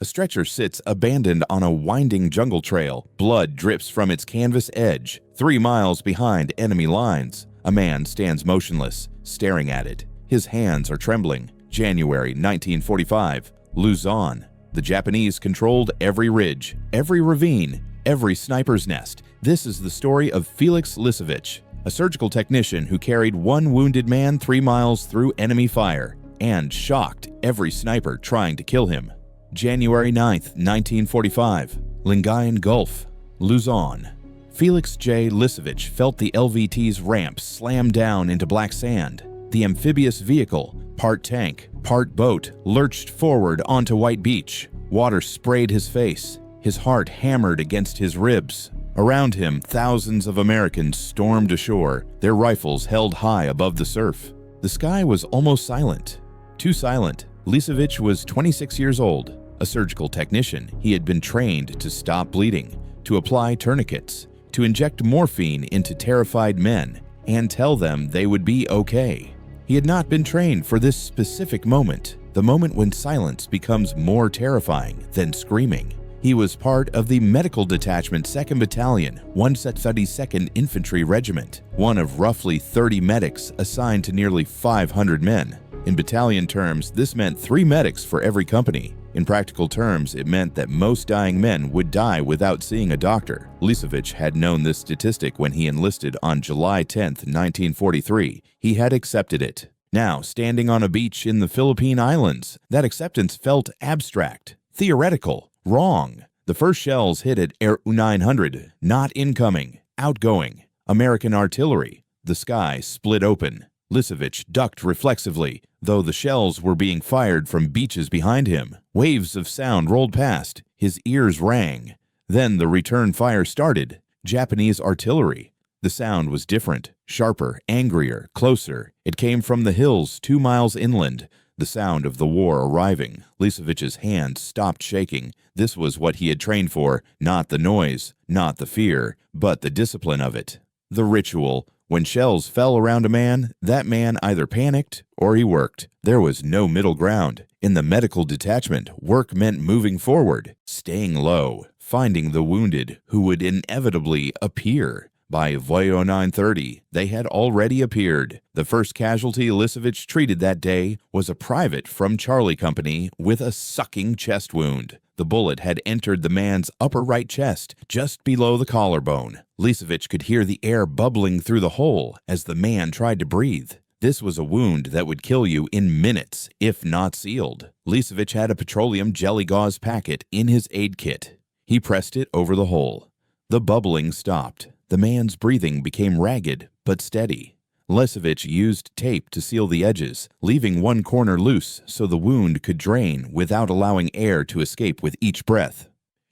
A stretcher sits abandoned on a winding jungle trail. Blood drips from its canvas edge. 3 miles behind enemy lines, a man stands motionless, staring at it. His hands are trembling. January 1945, Luzon. The Japanese controlled every ridge, every ravine, every sniper's nest. This is the story of Felix Lisevich, a surgical technician who carried one wounded man 3 miles through enemy fire and shocked every sniper trying to kill him. January 9, 1945, Lingayen Gulf, Luzon. Felix J. Lisevich felt the LVT's ramp slam down into black sand. The amphibious vehicle, part tank, part boat, lurched forward onto white beach. Water sprayed his face. His heart hammered against his ribs. Around him, thousands of Americans stormed ashore, their rifles held high above the surf. The sky was almost silent. Too silent. Lisevich was 26 years old. A surgical technician, he had been trained to stop bleeding, to apply tourniquets, to inject morphine into terrified men and tell them they would be okay. He had not been trained for this specific moment, the moment when silence becomes more terrifying than screaming. He was part of the Medical Detachment 2nd Battalion, 132nd Infantry Regiment, one of roughly 30 medics assigned to nearly 500 men. In battalion terms, this meant 3 medics for every company. In practical terms, it meant that most dying men would die without seeing a doctor. Lisevich had known this statistic when he enlisted on July 10, 1943. He had accepted it. Now, standing on a beach in the Philippine Islands, that acceptance felt abstract, theoretical, wrong. The first shells hit at Air U-900, not incoming, outgoing. American artillery. The sky split open. Lisevich ducked reflexively, though the shells were being fired from beaches behind him. Waves of sound rolled past. His ears rang. Then the return fire started. Japanese artillery. The sound was different, sharper, angrier, closer. It came from the hills 2 miles inland. The sound of the war arriving. Lisevich's hands stopped shaking. This was what he had trained for, not the noise, not the fear, but the discipline of it. The ritual. When shells fell around a man, that man either panicked or he worked. There was no middle ground. In the medical detachment, work meant moving forward, staying low, finding the wounded who would inevitably appear. By WW 930, they had already appeared. The first casualty Lisevich treated that day was a private from Charlie Company with a sucking chest wound. The bullet had entered the man's upper right chest, just below the collarbone. Lisevich could hear the air bubbling through the hole as the man tried to breathe. This was a wound that would kill you in minutes, if not sealed. Lisevich had a petroleum jelly gauze packet in his aid kit. He pressed it over the hole. The bubbling stopped. The man's breathing became ragged but steady. Lisevich used tape to seal the edges, leaving one corner loose so the wound could drain without allowing air to escape with each breath.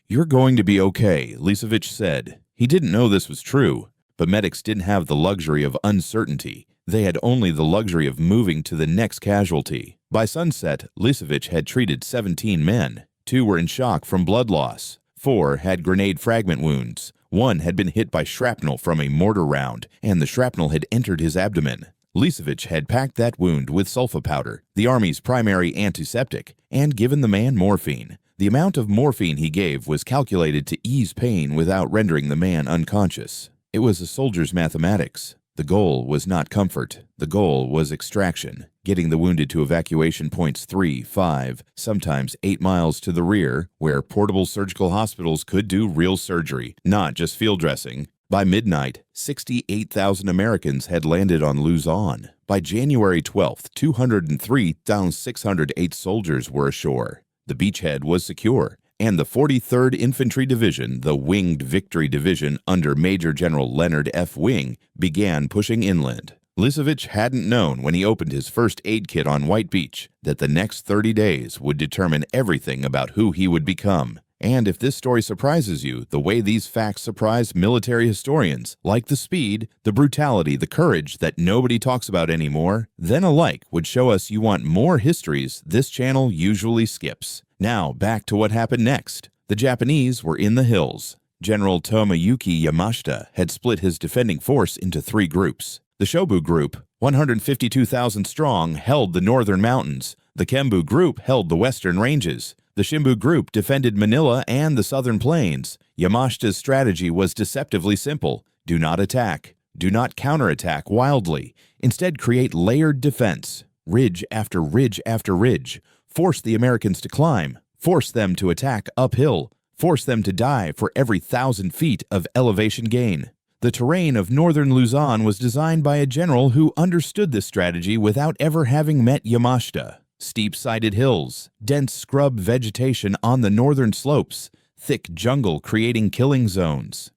"You're going to be okay," Lisevich said. He didn't know this was true, but medics didn't have the luxury of uncertainty. They had only the luxury of moving to the next casualty. By sunset, Lisevich had treated 17 men. 2 were in shock from blood loss. 4 had grenade fragment wounds. 1 had been hit by shrapnel from a mortar round, and the shrapnel had entered his abdomen. Lisevich had packed that wound with sulfa powder, the Army's primary antiseptic, and given the man morphine. The amount of morphine he gave was calculated to ease pain without rendering the man unconscious. It was a soldier's mathematics. The goal was not comfort. The goal was extraction, getting the wounded to evacuation points 3, 5, sometimes 8 miles to the rear, where portable surgical hospitals could do real surgery, not just field dressing. By midnight, 68,000 Americans had landed on Luzon. By January 12th, 203,608 soldiers were ashore. The beachhead was secure, and the 43rd Infantry Division, the Winged Victory Division under Major General Leonard F. Wing, began pushing inland. Lisevich hadn't known when he opened his first aid kit on White Beach that the next 30 days would determine everything about who he would become. And if this story surprises you the way these facts surprise military historians, like the speed, the brutality, the courage that nobody talks about anymore, then a like would show us you want more histories this channel usually skips. Now, back to what happened next. The Japanese were in the hills. General Tomoyuki Yamashita had split his defending force into 3 groups. The Shobu Group, 152,000 strong, held the northern mountains. The Kembu Group held the western ranges. The Shimbu group defended Manila and the southern plains. Yamashita's strategy was deceptively simple. Do not attack. Do not counterattack wildly. Instead, create layered defense, ridge after ridge after ridge. Force the Americans to climb. Force them to attack uphill. Force them to die for every 1,000 feet of elevation gain. The terrain of northern Luzon was designed by a general who understood this strategy without ever having met Yamashita. Steep-sided hills, dense scrub vegetation on the northern slopes, thick jungle creating killing zones.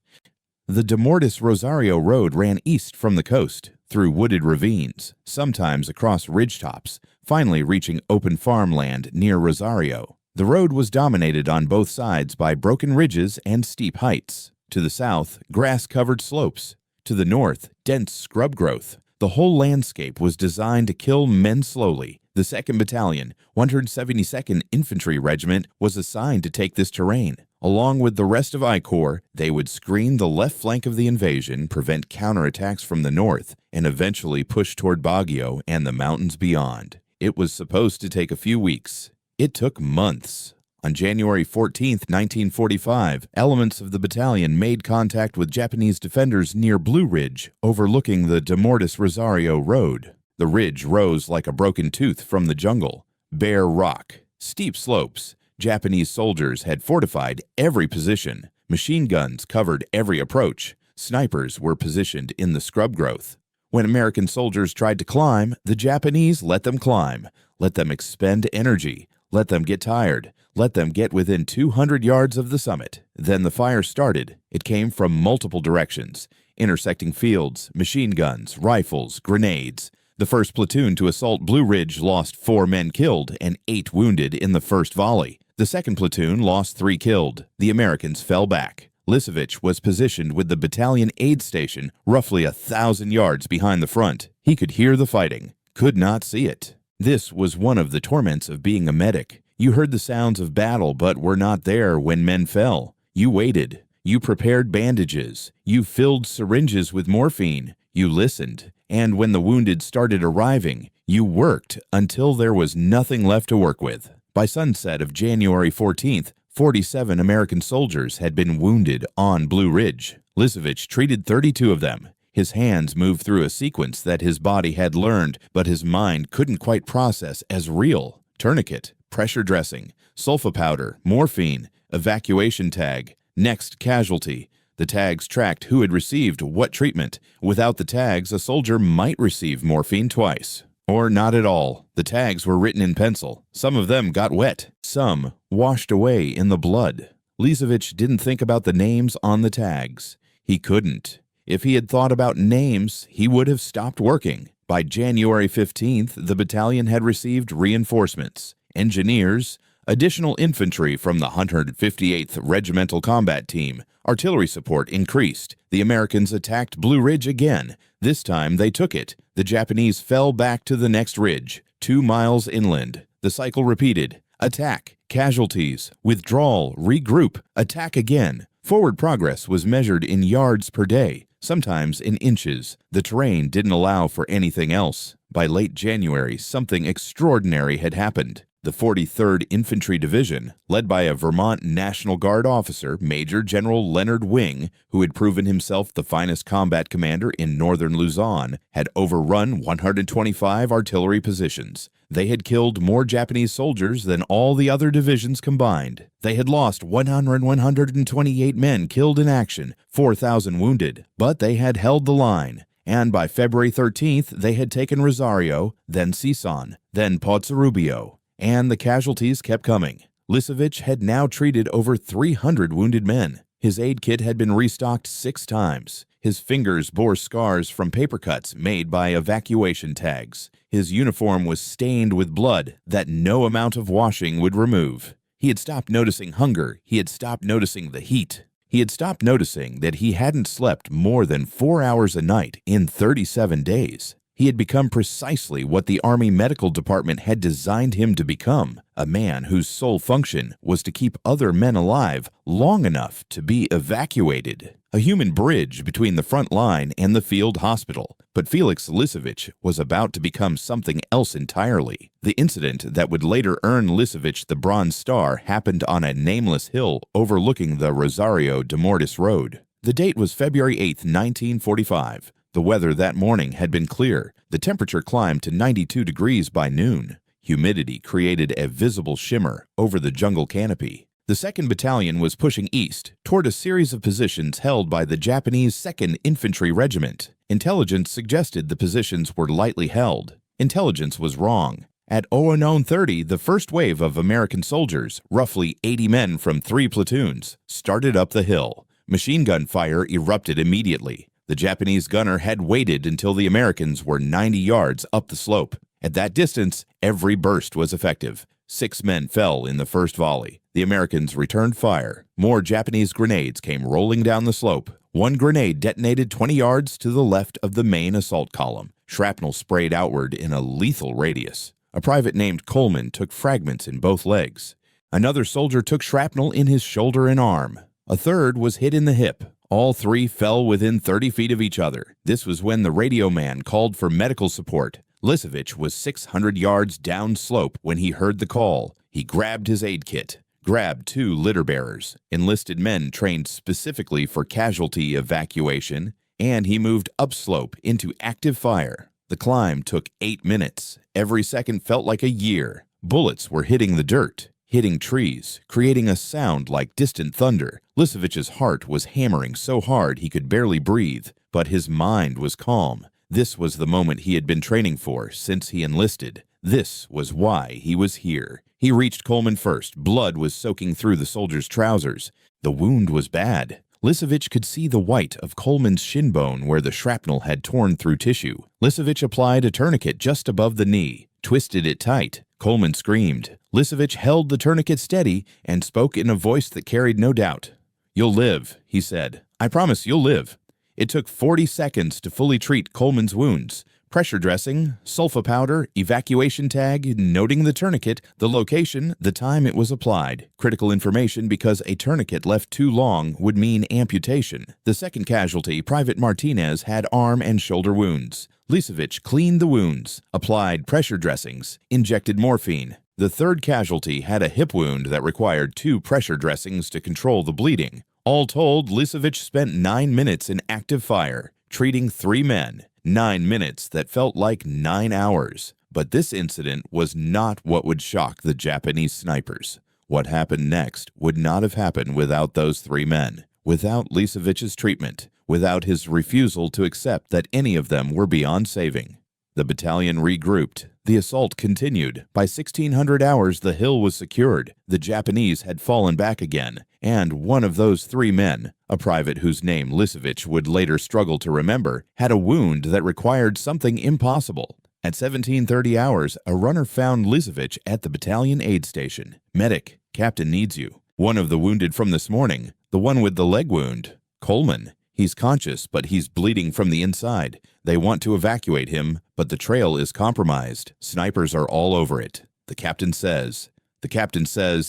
The De Mortis Rosario Road ran east from the coast, through wooded ravines, sometimes across ridgetops, finally reaching open farmland near Rosario. The road was dominated on both sides by broken ridges and steep heights. To the south, grass-covered slopes. To the north, dense scrub growth. The whole landscape was designed to kill men slowly. The 2nd Battalion, 172nd Infantry Regiment, was assigned to take this terrain. Along with the rest of I Corps, they would screen the left flank of the invasion, prevent counterattacks from the north, and eventually push toward Baguio and the mountains beyond. It was supposed to take a few weeks. It took months. On January 14, 1945, elements of the battalion made contact with Japanese defenders near Blue Ridge, overlooking the De Mortis Rosario Road. The ridge rose like a broken tooth from the jungle. Bare rock, steep slopes. Japanese soldiers had fortified every position. Machine guns covered every approach. Snipers were positioned in the scrub growth. When American soldiers tried to climb, the Japanese let them climb, let them expend energy, let them get tired, let them get within 200 yards of the summit. Then the fire started. It came from multiple directions, intersecting fields, machine guns, rifles, grenades. The 1st platoon to assault Blue Ridge lost 4 men killed and 8 wounded in the first volley. The 2nd platoon lost 3 killed. The Americans fell back. Lisevich was positioned with the battalion aid station roughly 1,000 yards behind the front. He could hear the fighting, could not see it. This was one of the torments of being a medic. You heard the sounds of battle but were not there when men fell. You waited. You prepared bandages. You filled syringes with morphine. You listened. And when the wounded started arriving, you worked until there was nothing left to work with. By sunset of January 14th, 47 American soldiers had been wounded on Blue Ridge. Lisevich treated 32 of them. His hands moved through a sequence that his body had learned, but his mind couldn't quite process as real. Tourniquet, pressure dressing, sulfa powder, morphine, evacuation tag, next casualty. The tags tracked who had received what treatment. Without the tags, a soldier might receive morphine twice. Or not at all. The tags were written in pencil. Some of them got wet. Some washed away in the blood. Lisevich didn't think about the names on the tags. He couldn't. If he had thought about names, he would have stopped working. By January 15th, the battalion had received reinforcements, engineers, additional infantry from the 158th Regimental Combat Team. Artillery support increased. The Americans attacked Blue Ridge again. This time they took it. The Japanese fell back to the next ridge, 2 miles inland. The cycle repeated. Attack, casualties, withdrawal, regroup, attack again. Forward progress was measured in yards per day, sometimes in inches. The terrain didn't allow for anything else. By late January, something extraordinary had happened. The 43rd Infantry Division, led by a Vermont National Guard officer, Major General Leonard Wing, who had proven himself the finest combat commander in northern Luzon, had overrun 125 artillery positions. They had killed more Japanese soldiers than all the other divisions combined. They had lost 128 men killed in action, 4,000 wounded, but they had held the line. And by February 13th, they had taken Rosario, then Sison, then Pozzo Rubio. And the casualties kept coming. Lisevich had now treated over 300 wounded men. His aid kit had been restocked 6 times. His fingers bore scars from paper cuts made by evacuation tags. His uniform was stained with blood that no amount of washing would remove. He had stopped noticing hunger. He had stopped noticing the heat. He had stopped noticing that he hadn't slept more than 4 hours a night in 37 days. He had become precisely what the Army Medical Department had designed him to become, a man whose sole function was to keep other men alive long enough to be evacuated. A human bridge between the front line and the field hospital. But Felix Lisevich was about to become something else entirely. The incident that would later earn Lisevich the Bronze Star happened on a nameless hill overlooking the Rosario de Mortis Road. The date was February 8, 1945. The weather that morning had been clear. The temperature climbed to 92 degrees by noon. Humidity created a visible shimmer over the jungle canopy. The 2nd Battalion was pushing east toward a series of positions held by the Japanese 2nd Infantry Regiment. Intelligence suggested the positions were lightly held. Intelligence was wrong. At 00:30, the first wave of American soldiers, roughly 80 men from 3 platoons, started up the hill. Machine gun fire erupted immediately. The Japanese gunner had waited until the Americans were 90 yards up the slope. At that distance, every burst was effective. 6 men fell in the first volley. The Americans returned fire. More Japanese grenades came rolling down the slope. One grenade detonated 20 yards to the left of the main assault column. Shrapnel sprayed outward in a lethal radius. A private named Coleman took fragments in both legs. Another soldier took shrapnel in his shoulder and arm. A third was hit in the hip. All 3 fell within 30 feet of each other. This was when the radio man called for medical support. Lisevich was 600 yards downslope when he heard the call. He grabbed his aid kit, grabbed 2 litter bearers, enlisted men trained specifically for casualty evacuation, and he moved upslope into active fire. The climb took 8 minutes. Every second felt like a year. Bullets were hitting the dirt, hitting trees, creating a sound like distant thunder. Lisevich's heart was hammering so hard he could barely breathe, but his mind was calm. This was the moment he had been training for since he enlisted. This was why he was here. He reached Coleman first. Blood was soaking through the soldier's trousers. The wound was bad. Lisevich could see the white of Coleman's shin bone where the shrapnel had torn through tissue. Lisevich applied a tourniquet just above the knee, twisted it tight. Coleman screamed. Lisevich held the tourniquet steady and spoke in a voice that carried no doubt. "You'll live," he said. "I promise you'll live." It took 40 seconds to fully treat Coleman's wounds. Pressure dressing, sulfa powder, evacuation tag, noting the tourniquet, the location, the time it was applied. Critical information because a tourniquet left too long would mean amputation. The 2nd casualty, Private Martinez, had arm and shoulder wounds. Lisevich cleaned the wounds, applied pressure dressings, injected morphine. The 3rd casualty had a hip wound that required 2 pressure dressings to control the bleeding. All told, Lisevich spent 9 minutes in active fire, treating 3 men. 9 minutes that felt like 9 hours. But this incident was not what would shock the Japanese snipers. What happened next would not have happened without those 3 men, without Lisevich's treatment, without his refusal to accept that any of them were beyond saving. The battalion regrouped. The assault continued. By 1600 hours, the hill was secured. The Japanese had fallen back again, and one of those 3 men, a private whose name Lisevich would later struggle to remember, had a wound that required something impossible. At 1730 hours, a runner found Lisevich at the battalion aid station. "Medic, Captain needs you. One of the wounded from this morning, the one with the leg wound. Coleman. He's conscious, but he's bleeding from the inside. They want to evacuate him, but the trail is compromised. Snipers are all over it." The captain says,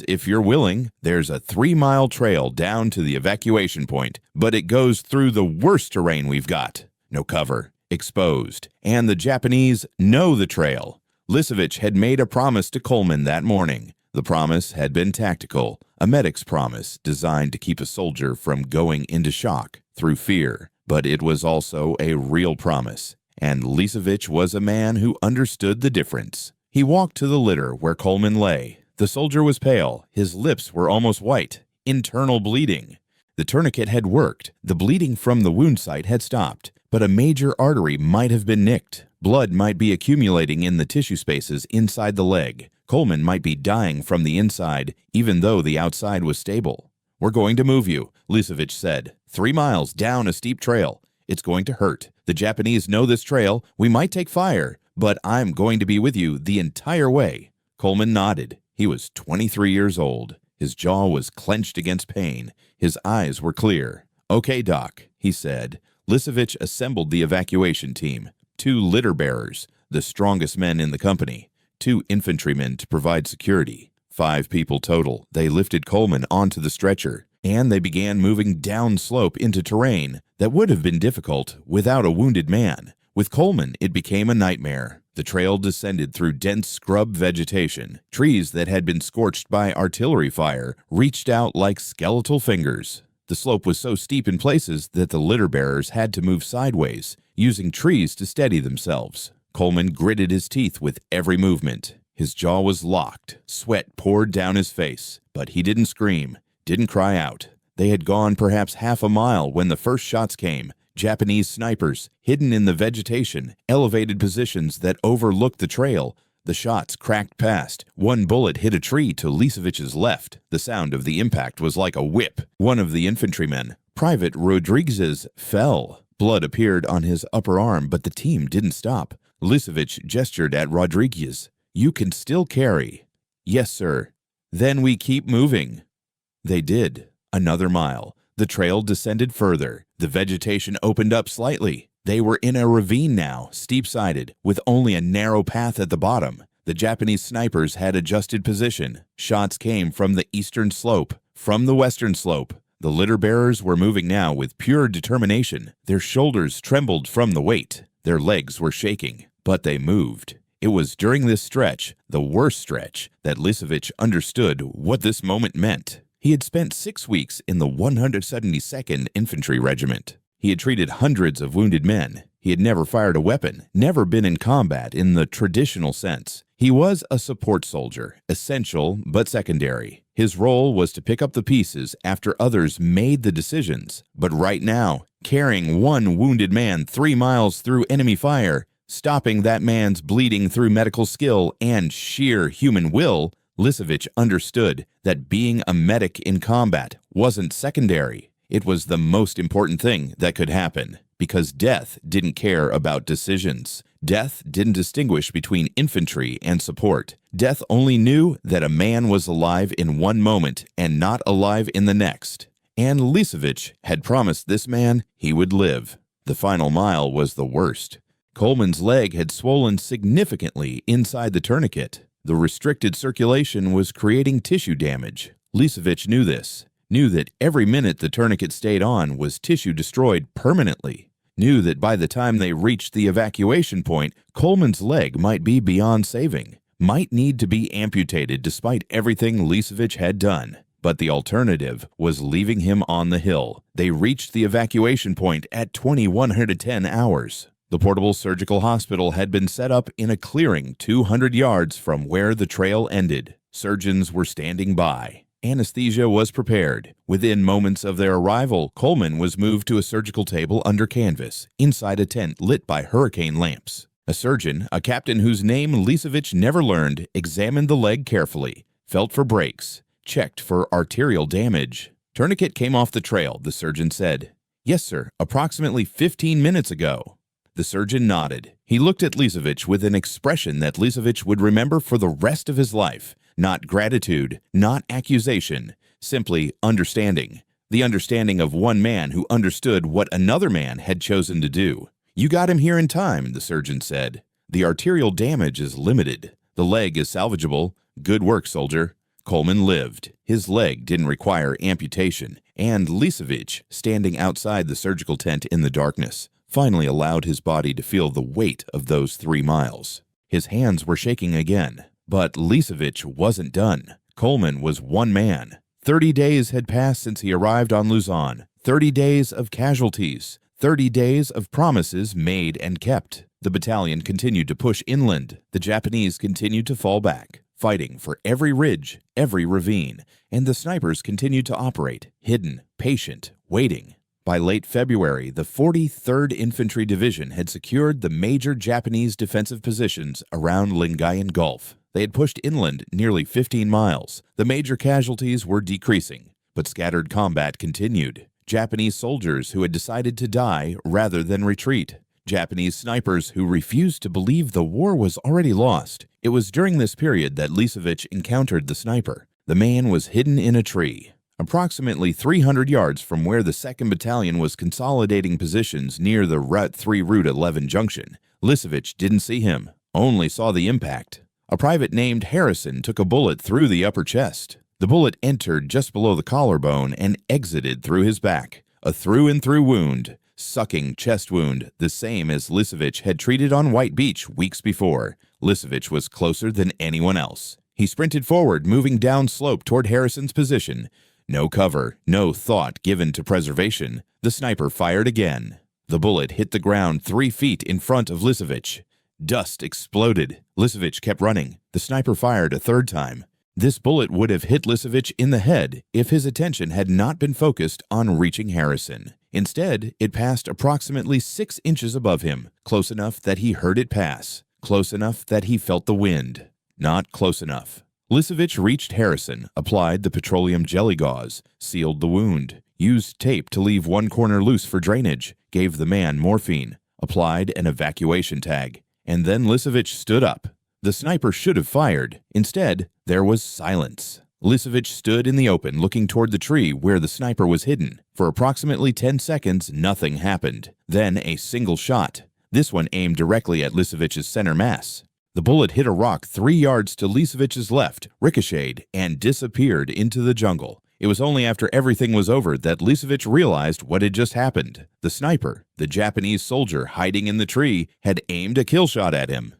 "If you're willing, there's a 3-mile trail down to the evacuation point, but it goes through the worst terrain we've got. No cover, exposed, and the Japanese know the trail." Lisevich had made a promise to Coleman that morning. The promise had been tactical, a medic's promise designed to keep a soldier from going into shock through fear, but it was also a real promise, and Lisevich was a man who understood the difference. He walked to the litter where Coleman lay. The soldier was pale. His lips were almost white. Internal bleeding. The tourniquet had worked. The bleeding from the wound site had stopped, but a major artery might have been nicked. Blood might be accumulating in the tissue spaces inside the leg. Coleman might be dying from the inside, even though the outside was stable. "We're going to move you," Lisevich said. 3 miles down a steep trail. It's going to hurt. The Japanese know this trail. We might take fire, but I'm going to be with you the entire way." Coleman nodded. He was 23 years old. His jaw was clenched against pain. His eyes were clear. "Okay, Doc," he said. Lisevich assembled the evacuation team. 2 litter bearers, the strongest men in the company. 2 infantrymen to provide security. 5 people total. They lifted Coleman onto the stretcher, and they began moving downslope into terrain that would have been difficult without a wounded man. With Coleman, it became a nightmare. The trail descended through dense scrub vegetation. Trees that had been scorched by artillery fire reached out like skeletal fingers. The slope was so steep in places that the litter bearers had to move sideways, using trees to steady themselves. Coleman gritted his teeth with every movement. His jaw was locked. Sweat poured down his face, but he didn't scream, didn't cry out. They had gone perhaps half a mile when the first shots came. Japanese snipers, hidden in the vegetation, elevated positions that overlooked the trail. The shots cracked past. One bullet hit a tree to Lisevich's left. The sound of the impact was like a whip. One of the infantrymen, Private Rodriguez, fell. Blood appeared on his upper arm, but the team didn't stop. Lisevich gestured at Rodriguez. "You can still carry." "Yes, sir." "Then we keep moving." They did. Another mile. The trail descended further. The vegetation opened up slightly. They were in a ravine now, steep-sided, with only a narrow path at the bottom. The Japanese snipers had adjusted position. Shots came from the eastern slope, from the western slope. The litter bearers were moving now with pure determination. Their shoulders trembled from the weight. Their legs were shaking, but they moved. It was during this stretch, the worst stretch, that Lisevich understood what this moment meant. He had spent 6 weeks in the 172nd Infantry Regiment. He had treated hundreds of wounded men. He had never fired a weapon, never been in combat in the traditional sense. He was a support soldier, essential but secondary. His role was to pick up the pieces after others made the decisions. But right now, carrying one wounded man 3 miles through enemy fire, stopping that man's bleeding through medical skill and sheer human will, Lisevich understood that being a medic in combat wasn't secondary. It was the most important thing that could happen, because death didn't care about decisions. Death didn't distinguish between infantry and support. Death only knew that a man was alive in one moment and not alive in the next. And Lisevich had promised this man he would live. The final mile was the worst. Coleman's leg had swollen significantly inside the tourniquet. The restricted circulation was creating tissue damage. Lisevich knew this, knew that every minute the tourniquet stayed on was tissue destroyed permanently, knew that by the time they reached the evacuation point, Coleman's leg might be beyond saving, might need to be amputated despite everything Lisevich had done. But the alternative was leaving him on the hill. They reached the evacuation point at 2110 hours. The portable surgical hospital had been set up in a clearing 200 yards from where the trail ended. Surgeons were standing by. Anesthesia was prepared. Within moments of their arrival, Coleman was moved to a surgical table under canvas, inside a tent lit by hurricane lamps. A surgeon, a captain whose name Lisevich never learned, examined the leg carefully, felt for breaks, checked for arterial damage. "Tourniquet came off the trail," the surgeon said. "Yes, sir, approximately 15 minutes ago." The surgeon nodded. He looked at Lisevich with an expression that Lisevich would remember for the rest of his life. Not gratitude, not accusation, simply understanding. The understanding of one man who understood what another man had chosen to do. "You got him here in time," the surgeon said. "The arterial damage is limited. The leg is salvageable. Good work, soldier." Coleman lived. His leg didn't require amputation, and Lisevich, standing outside the surgical tent in the darkness, finally allowed his body to feel the weight of those 3 miles. His hands were shaking again, but Lisevich wasn't done. Coleman was one man. 30 days had passed since he arrived on Luzon. 30 days of casualties. 30 days of promises made and kept. The battalion continued to push inland. The Japanese continued to fall back, fighting for every ridge, every ravine, and the snipers continued to operate, hidden, patient, waiting. By late February, the 43rd Infantry Division had secured the major Japanese defensive positions around Lingayen Gulf. They had pushed inland nearly 15 miles. The major casualties were decreasing, but scattered combat continued. Japanese soldiers who had decided to die rather than retreat. Japanese snipers who refused to believe the war was already lost. It was during this period that Lisevich encountered the sniper. The man was hidden in a tree, approximately 300 yards from where the 2nd Battalion was consolidating positions near the Route 3 Route 11 junction. Lisevich didn't see him, only saw the impact. A private named Harrison took a bullet through the upper chest. The bullet entered just below the collarbone and exited through his back, a through-and-through wound. sucking chest wound, the same as Lisevich had treated on White Beach weeks before. Lisevich was closer than anyone else. He sprinted forward, moving down slope toward Harrison's position. No cover, no thought given to preservation. The sniper fired again. The bullet hit the ground 3 feet in front of Lisevich. Dust exploded. Lisevich kept running. The sniper fired a third time. This bullet would have hit Lisevich in the head if his attention had not been focused on reaching Harrison. Instead, it passed approximately 6 inches above him, close enough that he heard it pass, close enough that he felt the wind. Not close enough. Lisevich reached Harrison, applied the petroleum jelly gauze, sealed the wound, used tape to leave one corner loose for drainage, gave the man morphine, applied an evacuation tag, and then Lisevich stood up. The sniper should have fired. Instead, there was silence. Lisevich stood in the open, looking toward the tree where the sniper was hidden. For approximately 10 seconds, nothing happened. Then a single shot. This one aimed directly at Lisevich's center mass. The bullet hit a rock 3 yards to Lisevich's left, ricocheted, and disappeared into the jungle. It was only after everything was over that Lisevich realized what had just happened. The sniper, the Japanese soldier hiding in the tree, had aimed a kill shot at him.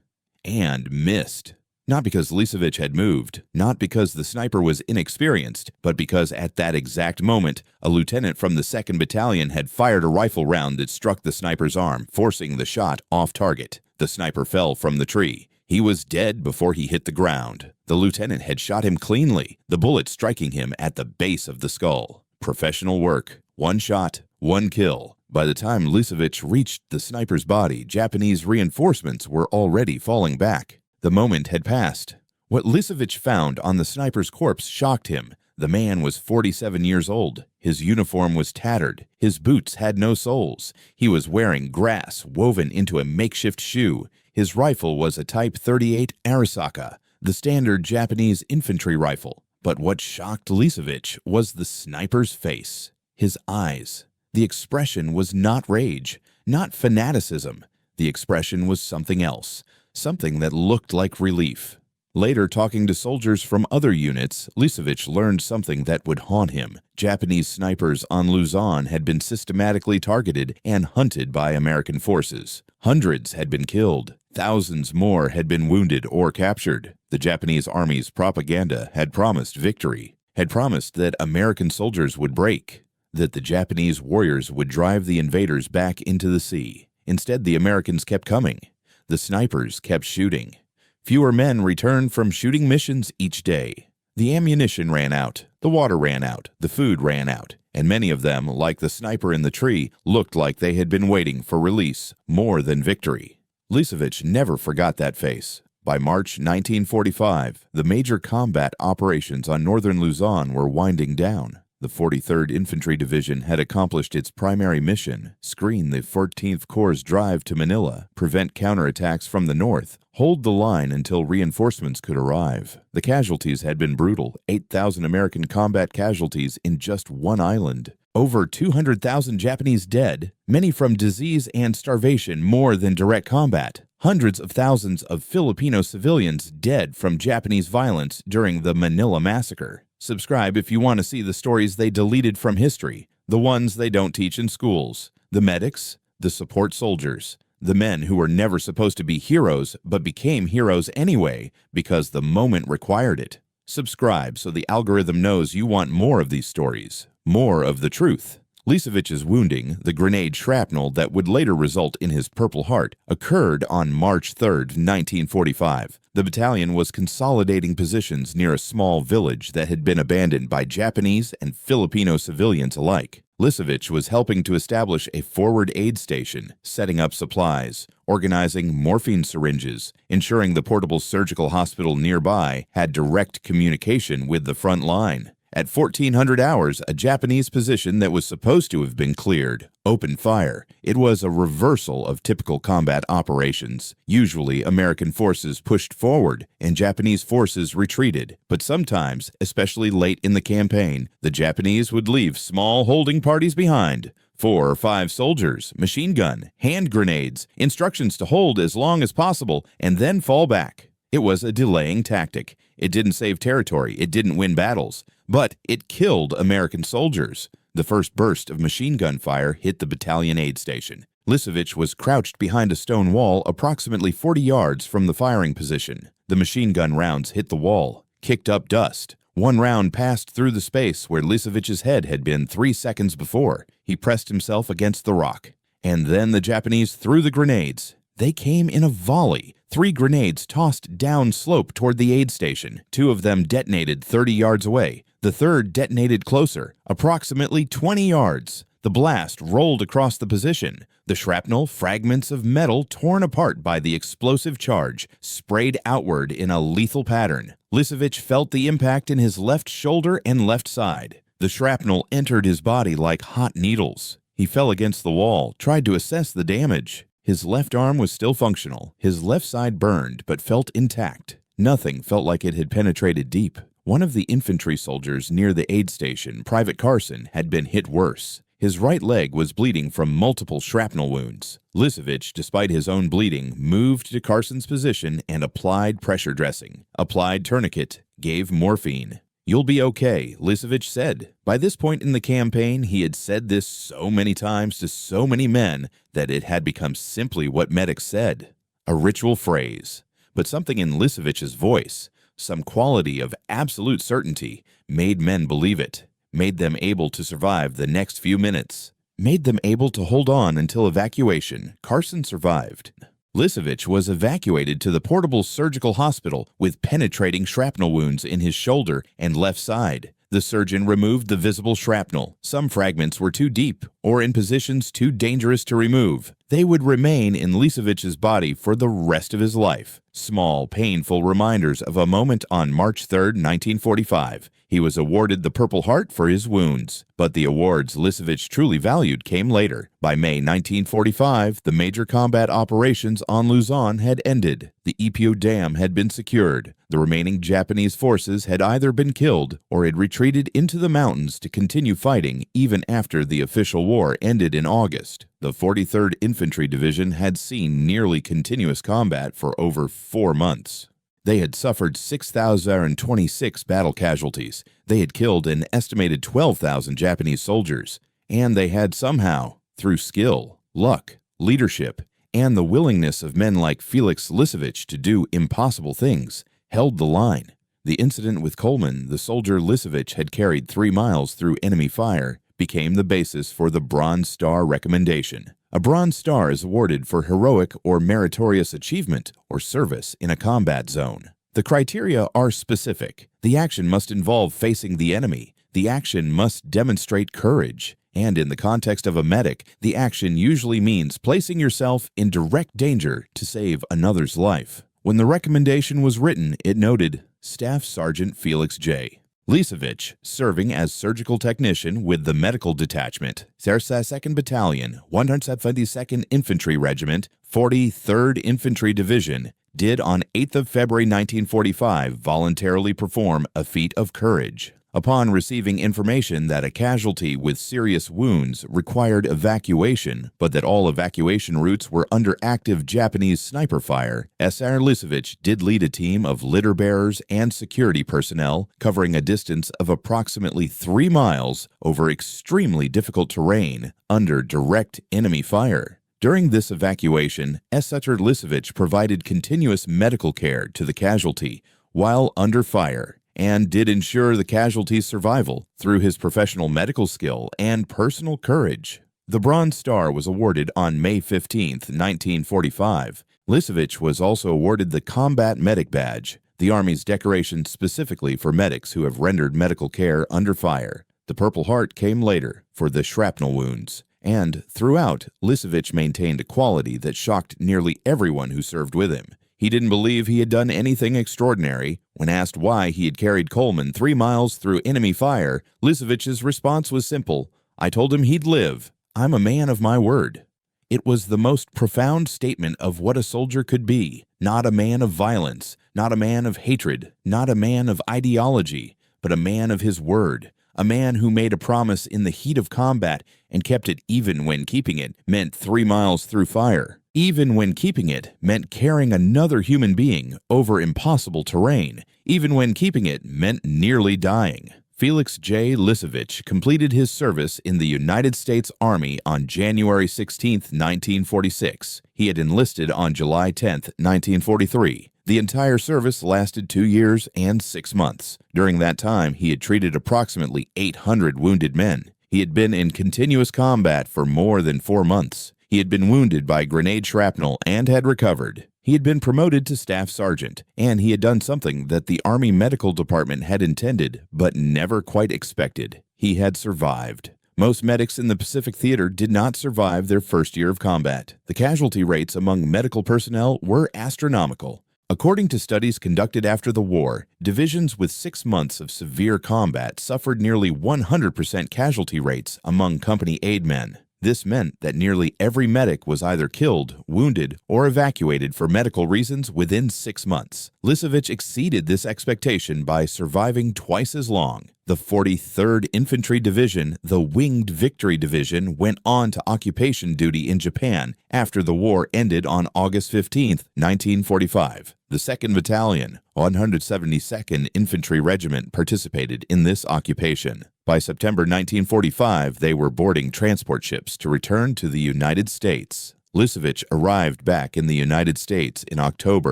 And missed. Not because Lisevich had moved, not because the sniper was inexperienced, but because at that exact moment, a lieutenant from the 2nd Battalion had fired a rifle round that struck the sniper's arm, forcing the shot off target. The sniper fell from the tree. He was dead before he hit the ground. The lieutenant had shot him cleanly, the bullet striking him at the base of the skull. Professional work. 1 shot, 1 kill. By the time Lisevich reached the sniper's body, Japanese reinforcements were already falling back. The moment had passed. What Lisevich found on the sniper's corpse shocked him. The man was 47 years old. His uniform was tattered. His boots had no soles. He was wearing grass woven into a makeshift shoe. His rifle was a Type 38 Arisaka, the standard Japanese infantry rifle. But what shocked Lisevich was the sniper's face. His eyes. The expression was not rage, not fanaticism. The expression was something else, something that looked like relief. Later, talking to soldiers from other units, Lisevich learned something that would haunt him. Japanese snipers on Luzon had been systematically targeted and hunted by American forces. Hundreds had been killed. Thousands more had been wounded or captured. The Japanese army's propaganda had promised victory, had promised that American soldiers would break, that the Japanese warriors would drive the invaders back into the sea. Instead, the Americans kept coming. The snipers kept shooting. Fewer men returned from shooting missions each day. The ammunition ran out, the water ran out, the food ran out, and many of them, like the sniper in the tree, looked like they had been waiting for release more than victory. Lisevich never forgot that face. By March 1945, the major combat operations on northern Luzon were winding down. The 43rd Infantry Division had accomplished its primary mission: screen the 14th Corps' drive to Manila, prevent counterattacks from the north, hold the line until reinforcements could arrive. The casualties had been brutal: 8,000 American combat casualties in just one island. Over 200,000 Japanese dead, many from disease and starvation more than direct combat. Hundreds of thousands of Filipino civilians dead from Japanese violence during the Manila Massacre. Subscribe if you want to see the stories they deleted from history, the ones they don't teach in schools, the medics, the support soldiers, the men who were never supposed to be heroes but became heroes anyway because the moment required it. Subscribe so the algorithm knows you want more of these stories, more of the truth. Lisevich's wounding, the grenade shrapnel that would later result in his Purple Heart, occurred on March 3, 1945. The battalion was consolidating positions near a small village that had been abandoned by Japanese and Filipino civilians alike. Lisevich was helping to establish a forward aid station, setting up supplies, organizing morphine syringes, ensuring the portable surgical hospital nearby had direct communication with the front line. At 1400 hours, a Japanese position that was supposed to have been cleared opened fire. It was a reversal of typical combat operations. Usually, American forces pushed forward and Japanese forces retreated. But sometimes, especially late in the campaign, the Japanese would leave small holding parties behind. 4 or 5 soldiers, machine gun, hand grenades, instructions to hold as long as possible, and then fall back. It was a delaying tactic. It didn't save territory, it didn't win battles, but it killed American soldiers. The first burst of machine gun fire hit the battalion aid station. Lisevich was crouched behind a stone wall approximately 40 yards from the firing position. The machine gun rounds hit the wall, kicked up dust. One round passed through the space where Lisevich's head had been 3 seconds before. He pressed himself against the rock. And then the Japanese threw the grenades. They came in a volley. 3 grenades tossed down slope toward the aid station. 2 of them detonated 30 yards away. The third detonated closer, approximately 20 yards. The blast rolled across the position. The shrapnel, fragments of metal torn apart by the explosive charge, sprayed outward in a lethal pattern. Lisevich felt the impact in his left shoulder and left side. The shrapnel entered his body like hot needles. He fell against the wall, tried to assess the damage. His left arm was still functional. His left side burned, but felt intact. Nothing felt like it had penetrated deep. One of the infantry soldiers near the aid station, Private Carson, had been hit worse. His right leg was bleeding from multiple shrapnel wounds. Lisevich, despite his own bleeding, moved to Carson's position and applied pressure dressing, applied tourniquet, gave morphine. "You'll be okay," Lisevich said. By this point in the campaign, he had said this so many times to so many men that it had become simply what medics said. A ritual phrase. But something in Lisevich's voice, some quality of absolute certainty, made men believe it, made them able to survive the next few minutes, made them able to hold on until evacuation. Carson survived. Lisevich was evacuated to the portable surgical hospital with penetrating shrapnel wounds in his shoulder and left side. The surgeon removed the visible shrapnel. Some fragments were too deep or in positions too dangerous to remove. They would remain in Lisevich's body for the rest of his life. Small, painful reminders of a moment on March 3, 1945. He was awarded the Purple Heart for his wounds, but the awards Lisevich truly valued came later. By May 1945, the major combat operations on Luzon had ended. The Ipio Dam had been secured. The remaining Japanese forces had either been killed or had retreated into the mountains to continue fighting even after the official war ended in August. The 43rd Infantry Division had seen nearly continuous combat for over 4 months. They had suffered 6,026 battle casualties. They had killed an estimated 12,000 Japanese soldiers. And they had somehow, through skill, luck, leadership, and the willingness of men like Felix Lisevich to do impossible things, held the line. The incident with Coleman, the soldier Lisevich had carried 3 miles through enemy fire, became the basis for the Bronze Star recommendation. A Bronze Star is awarded for heroic or meritorious achievement or service in a combat zone. The criteria are specific. The action must involve facing the enemy. The action must demonstrate courage. And in the context of a medic, the action usually means placing yourself in direct danger to save another's life. When the recommendation was written, it noted, Staff Sergeant Felix J. Lisevich, serving as surgical technician with the Medical Detachment, 32nd Battalion, 172nd Infantry Regiment, 43rd Infantry Division, did on 8th of February 1945 voluntarily perform a feat of courage. Upon receiving information that a casualty with serious wounds required evacuation, but that all evacuation routes were under active Japanese sniper fire, SR Lisevich did lead a team of litter bearers and security personnel covering a distance of approximately 3 miles over extremely difficult terrain under direct enemy fire. During this evacuation, SR Lisevich provided continuous medical care to the casualty while under fire, and did ensure the casualty's survival through his professional medical skill and personal courage. The Bronze Star was awarded on May 15, 1945. Lisevich was also awarded the Combat Medic Badge, the Army's decoration specifically for medics who have rendered medical care under fire. The Purple Heart came later for the shrapnel wounds. And throughout, Lisevich maintained a quality that shocked nearly everyone who served with him. He didn't believe he had done anything extraordinary. When asked why he had carried Coleman 3 miles through enemy fire, Lisevich's response was simple. I told him he'd live. I'm a man of my word. It was the most profound statement of what a soldier could be. Not a man of violence, not a man of hatred, not a man of ideology, but a man of his word. A man who made a promise in the heat of combat and kept it even when keeping it meant 3 miles through fire. Even when keeping it meant carrying another human being over impossible terrain. Even when keeping it meant nearly dying. Felix J. Lisevich completed his service in the United States Army on January 16, 1946. He had enlisted on July 10, 1943. The entire service lasted 2 years and 6 months. During that time, he had treated approximately 800 wounded men. He had been in continuous combat for more than 4 months. He had been wounded by grenade shrapnel and had recovered. He had been promoted to staff sergeant, and he had done something that the Army Medical Department had intended but never quite expected. He had survived. Most medics in the Pacific Theater did not survive their first year of combat. The casualty rates among medical personnel were astronomical. According to studies conducted after the war, divisions with 6 months of severe combat suffered nearly 100% casualty rates among company aid men. This meant that nearly every medic was either killed, wounded, or evacuated for medical reasons within 6 months. Lisevich exceeded this expectation by surviving twice as long. The 43rd Infantry Division, the Winged Victory Division, went on to occupation duty in Japan after the war ended on August 15, 1945. The 2nd Battalion, 172nd Infantry Regiment participated in this occupation. By September 1945, they were boarding transport ships to return to the United States. Lisevich arrived back in the United States in October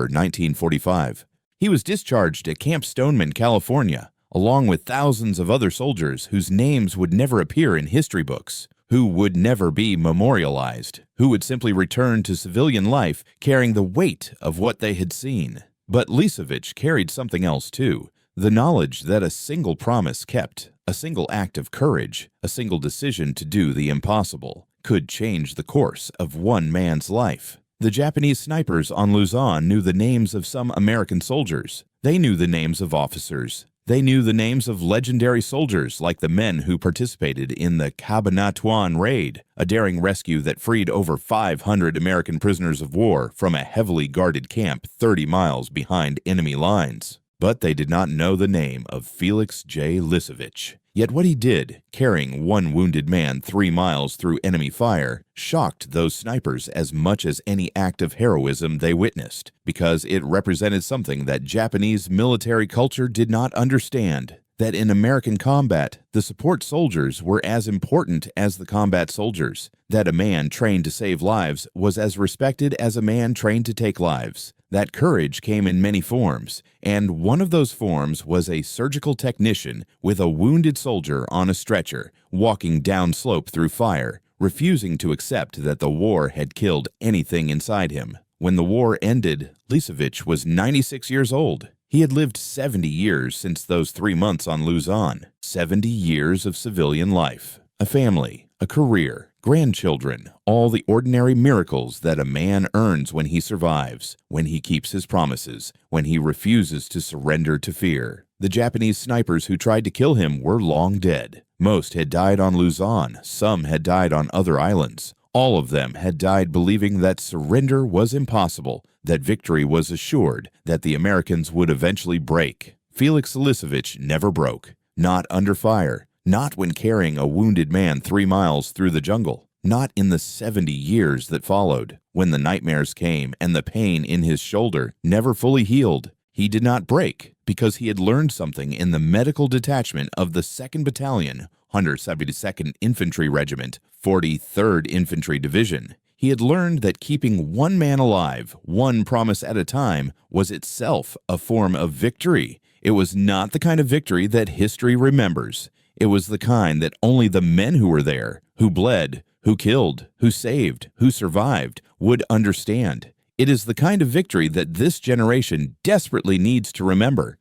1945. He was discharged at Camp Stoneman, California, along with thousands of other soldiers whose names would never appear in history books, who would never be memorialized, who would simply return to civilian life carrying the weight of what they had seen. But Lisevich carried something else too, the knowledge that a single promise kept, a single act of courage, a single decision to do the impossible, could change the course of one man's life. The Japanese snipers on Luzon knew the names of some American soldiers. They knew the names of officers. They knew the names of legendary soldiers like the men who participated in the Cabanatuan Raid, a daring rescue that freed over 500 American prisoners of war from a heavily guarded camp 30 miles behind enemy lines. But they did not know the name of Felix J. Lisevich. Yet what he did, carrying one wounded man 3 miles through enemy fire, shocked those snipers as much as any act of heroism they witnessed, because it represented something that Japanese military culture did not understand, that in American combat, the support soldiers were as important as the combat soldiers, that a man trained to save lives was as respected as a man trained to take lives. That courage came in many forms, and one of those forms was a surgical technician with a wounded soldier on a stretcher, walking downslope through fire, refusing to accept that the war had killed anything inside him. When the war ended, Lisevich was 96 years old. He had lived 70 years since those 3 months on Luzon, 70 years of civilian life, a family, a career, grandchildren, all the ordinary miracles that a man earns when he survives, when he keeps his promises, when he refuses to surrender to fear. The Japanese snipers who tried to kill him were long dead. Most had died on Luzon, some had died on other islands. All of them had died believing that surrender was impossible, that victory was assured, that the Americans would eventually break. Felix Lisevich never broke, not under fire, not when carrying a wounded man 3 miles through the jungle, not in the 70 years that followed, when the nightmares came and the pain in his shoulder never fully healed. He did not break because he had learned something in the medical detachment of the 2nd Battalion, 172nd Infantry Regiment, 43rd Infantry Division. He had learned that keeping one man alive, one promise at a time, was itself a form of victory. It was not the kind of victory that history remembers. It was the kind that only the men who were there, who bled, who killed, who saved, who survived, would understand. It is the kind of victory that this generation desperately needs to remember.